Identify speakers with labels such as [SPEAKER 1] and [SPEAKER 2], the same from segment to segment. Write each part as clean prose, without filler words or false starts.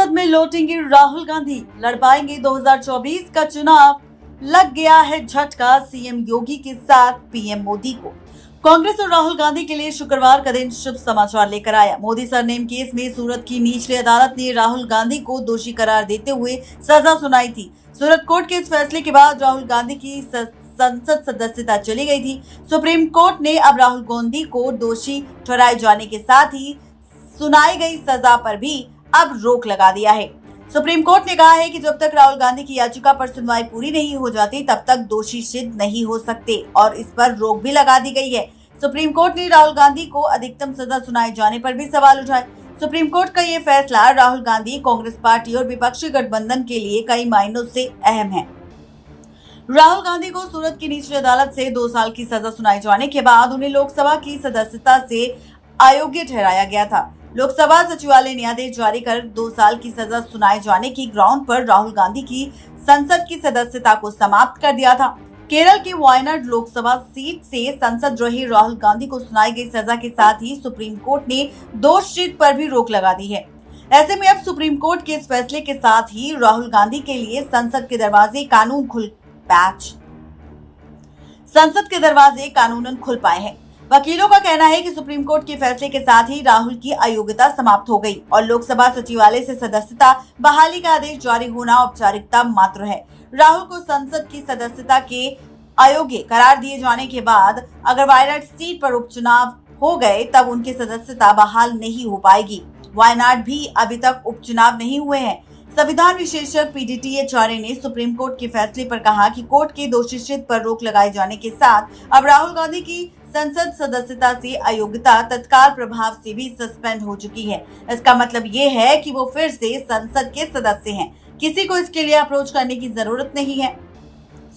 [SPEAKER 1] संसद में लौटेंगे राहुल गांधी, लड़ पाएंगे 2024 का चुनाव। लग गया है झटका सीएम योगी के साथ पीएम मोदी को। कांग्रेस और राहुल गांधी के लिए शुक्रवार का दिन शुभ समाचार लेकर आया। मोदी सरनेम केस में सूरत की निचली अदालत ने राहुल गांधी को दोषी करार देते हुए सजा सुनाई थी। सूरत कोर्ट के इस फैसले के बाद राहुल गांधी की संसद सदस्यता चली गई थी। सुप्रीम कोर्ट ने अब राहुल गांधी को दोषी ठहराए जाने के साथ ही सुनाई गई सजा पर भी अब रोक लगा दिया है। सुप्रीम कोर्ट ने कहा है कि जब तक राहुल गांधी की याचिका पर सुनवाई पूरी नहीं हो जाती तब तक दोषी सिद्ध नहीं हो सकते और इस पर रोक भी लगा दी गई है। सुप्रीम कोर्ट ने राहुल गांधी को अधिकतम सजा सुनाए जाने पर भी सवाल उठाए। सुप्रीम कोर्ट का ये फैसला राहुल गांधी, कांग्रेस पार्टी और विपक्षी गठबंधन के लिए कई मायनों से अहम है। राहुल गांधी को सूरत की निचली अदालत से 2 साल की सजा सुनाए जाने के बाद उन्हें लोकसभा की सदस्यता से अयोग्य ठहराया गया था। लोकसभा सचिवालय ने आदेश जारी कर 2 साल की सजा सुनाए जाने की ग्राउंड पर राहुल गांधी की संसद की सदस्यता को समाप्त कर दिया था। केरल की वायनाड लोकसभा सीट से सांसद रहे राहुल गांधी को सुनाई गई सजा के साथ ही सुप्रीम कोर्ट ने दोषसिद्ध पर भी रोक लगा दी है। ऐसे में अब सुप्रीम कोर्ट के इस फैसले के साथ ही राहुल गांधी के लिए संसद के दरवाजे कानूनन खुल पाए हैं। वकीलों का कहना है कि सुप्रीम कोर्ट के फैसले के साथ ही राहुल की अयोग्यता समाप्त हो गई और लोकसभा सचिवालय से सदस्यता बहाली का आदेश जारी होना औपचारिकता मात्र है। राहुल को संसद की सदस्यता के अयोग्य करार दिए जाने के बाद अगर वायनाड सीट पर उपचुनाव हो गए तब उनकी सदस्यता बहाल नहीं हो पाएगी। वायनाड भी अभी तक उपचुनाव नहीं हुए हैं। संविधान विशेषज्ञ पीडीटी आचार्य ने सुप्रीम कोर्ट के फैसले पर कहा कि कोर्ट के दोषसिद्ध पर रोक लगाए जाने के साथ अब राहुल गांधी की संसद सदस्यता से अयोग्यता तत्काल प्रभाव से भी सस्पेंड हो चुकी है। इसका मतलब ये है कि वो फिर से संसद के सदस्य हैं। किसी को इसके लिए अप्रोच करने की जरूरत नहीं है।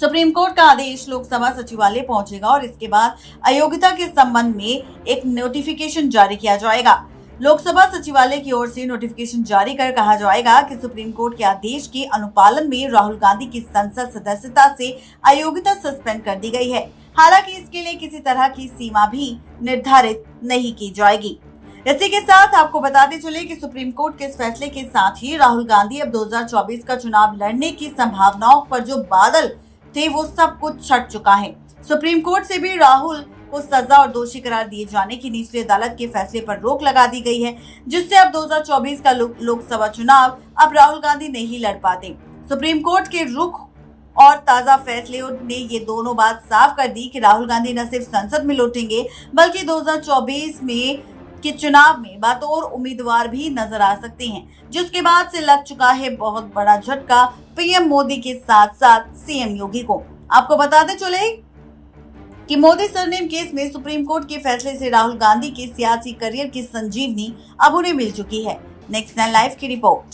[SPEAKER 1] सुप्रीम कोर्ट का आदेश लोकसभा सचिवालय पहुंचेगा और इसके बाद अयोग्यता के संबंध में एक नोटिफिकेशन जारी किया जाएगा। लोकसभा सचिवालय की ओर से नोटिफिकेशन जारी कर कहा जाएगा कि सुप्रीम कोर्ट के आदेश के अनुपालन में राहुल गांधी की संसद सदस्यता से अयोग्यता सस्पेंड कर दी गई है। हालांकि इसके लिए किसी तरह की सीमा भी निर्धारित नहीं की जाएगी। इसी के साथ आपको बताते चले कि सुप्रीम कोर्ट के इस फैसले के साथ ही राहुल गांधी अब 2024 का चुनाव लड़ने की संभावनाओं पर जो बादल थे वो सब कुछ छट चुका है। सुप्रीम कोर्ट से भी राहुल को सजा और दोषी करार दिए जाने की निचली अदालत के फैसले पर रोक लगा दी गई है, जिससे अब 2024 का लोकसभा चुनाव अब राहुल गांधी नहीं लड़ पाते। सुप्रीम कोर्ट के रुख और ताजा फैसले ने ये दोनों बात साफ कर दी कि राहुल गांधी न सिर्फ संसद में लौटेंगे बल्कि 2024 में के चुनाव में बतौर उम्मीदवार भी नजर आ सकते हैं, जिसके बाद से लग चुका है बहुत बड़ा झटका पीएम मोदी के साथ साथ सीएम योगी को। आपको बताते चले कि मोदी सरनेम केस में सुप्रीम कोर्ट के फैसले से राहुल गांधी के सियासी करियर की संजीवनी अब उन्हें मिल चुकी है। नेक्स्ट 9 लाइव की रिपोर्ट।